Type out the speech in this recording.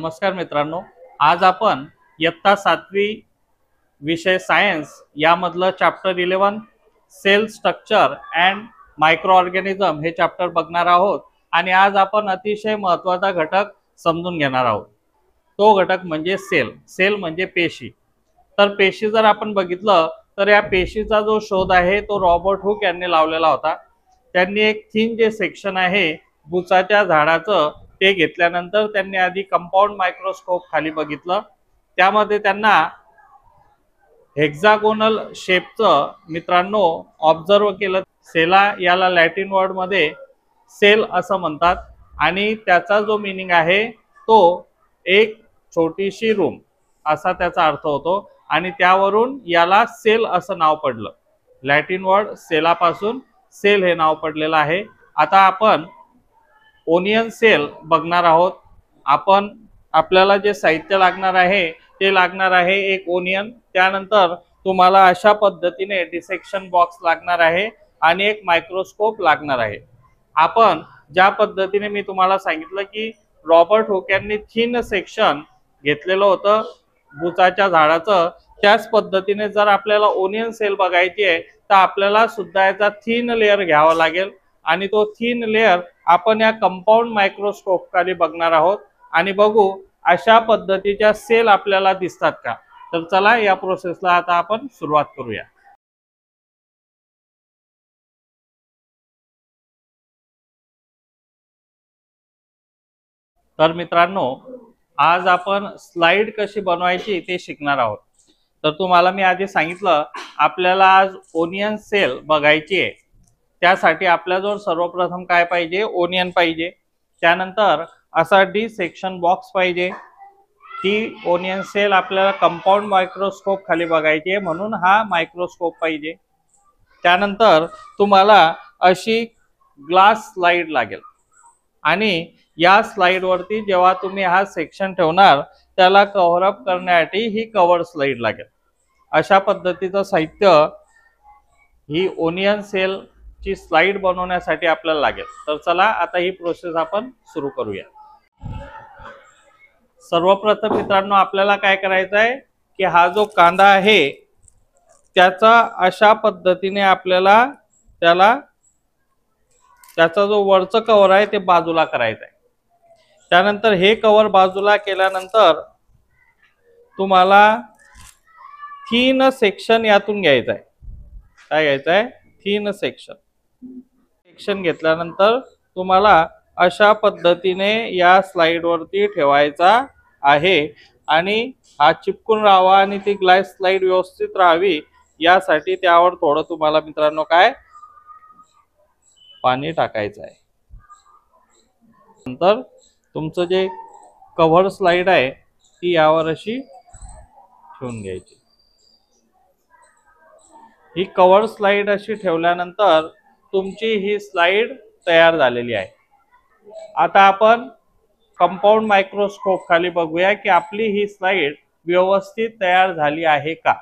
नमस्कार मित्रांनो, आज आपण इयत्ता 7वी विषय सायन्स यामधलं chapter 11 cell structure and microorganism हे चॅप्टर बघणार आहोत आणि आज आपण अतिशय महत्त्वाचा घटक समजून घेणार आहोत। तो घटक म्हणजे सेल। सेल म्हणजे पेशी। तर पेशी जर आपण बघितलं तर या पेशीचा जो शोध आहे तो रॉबर्ट हुक यांनी लावलेला होता। त्यांनी एक थिन जे सेक्शन आहे बुचाच्या झाडाचं ते घेतल्यानंतर त्यांनी आधी कंपाऊंड मायक्रोस्कोप खाली बघितलं। त्यामध्ये त्यांना हेक्सागोनल शेपचं मित्रांनो ऑब्झर्व केलं। सेला याला लॅटिन वर्ड मध्ये सेल असं म्हणतात आणि त्याचा जो मीनिंग आहे तो एक छोटीशी रूम असा त्याचा अर्थ होतो आणि त्यावरून याला सेल असं नाव पडलं। लॅटिन वर्ड सेलापासून सेल हे नाव पडलेलं आहे। आता आपण ओनियन सेल बघणार आहोत। आपण आपल्याला जे साहित्य लागणार आहे ते लागणार आहे एक ओनियन, त्यानंतर तुम्हाला अशा पद्धतीने डिसेक्शन बॉक्स लागणार आहे आणि एक मायक्रोस्कोप लागणार आहे। आपण ज्या पद्धतीने मी तुम्हाला सांगितलं की रॉबर्ट हुक यांनी थिन सेक्शन घेतलेलं होतं बुचाच्या झाडाचं, त्याच पद्धतीने जर आपल्याला ओनियन सेल बघायची आहे तर आपल्याला सुद्धा याचा थिन लेयर घ्यावा लागेल आणि तो थिन लेयर आपण या कंपाऊंड मायक्रोस्कोप खाली बघणार आहोत आणि बघू अशा पद्धतीच्या सेल आपल्याला दिसतात का। तर चला या प्रोसेसला आता आपण सुरुवात करूया। तर मित्रांनो, आज आपण स्लाइड कशी बनवायची ते शिकणार आहोत। तर तुम्हाला मी आधी सांगितलं आपल्याला आज ओनियन सेल बघायची आहे। त्यासाठी आपल्याजवळ सर्वप्रथम काय पाहिजे, ओनियन पाहिजे, त्यानंतर असा डिसेक्शन बॉक्स पाहिजे। ती ओनियन सेल आपल्याला कंपाऊंड मायक्रोस्कोप खाली बघायची आहे म्हणून हा मायक्रोस्कोप पाहिजे। त्यानंतर तुम्हाला अशी ग्लास स्लाइड लागेल आणि या स्लाइड वरती जेव्हा तुम्ही हा सेक्शन ठेवणार त्याला कव्हर अप करण्यासाठी ही कव्हर स्लाइड लागेल। अशा पद्धतीचं साहित्य ही ओनियन सेल ची स्लाइड बनवण्यासाठी आपल्याला लागेल। तर चला आता ही प्रोसेस आपण सुरू करूया। सर्वप्रथम मित्रांनो आपल्याला काय करायचं आहे की हा जो कांदा आहे त्याचा अशा पद्धतीने आपल्याला त्याचा जो वरचं कव्हर आहे ते बाजूला करायचं आहे। त्यानंतर हे कव्हर बाजूला केल्यानंतर तुम्हाला थिन सेक्शन यातून घ्यायचं आहे। काय घ्यायचं आहे, थिन सेक्शन घेतल्यानंतर तुम्हाला अशा पद्धतीने या स्लाइड वरती ठेवायचा आहे आणि हा चिपकून राहावा आणि ती ग्लास स्लाइड व्यवस्थित राहावी यासाठी त्यावर थोडं तुम्हाला मित्रांनो काय पाणी टाकायचं आहे। नंतर तुमचं जे कव्हर स्लाइड आहे ती यावर अशी ठेवून घ्यायची। ही कव्हर स्लाइड अशी ठेवल्यानंतर तुमची ही स्लाइड तयार झालेली आहे। आता आपण कंपाऊंड मायक्रोस्कोप खाली बघूया की आपली ही स्लाइड व्यवस्थित तयार झाली आहे का।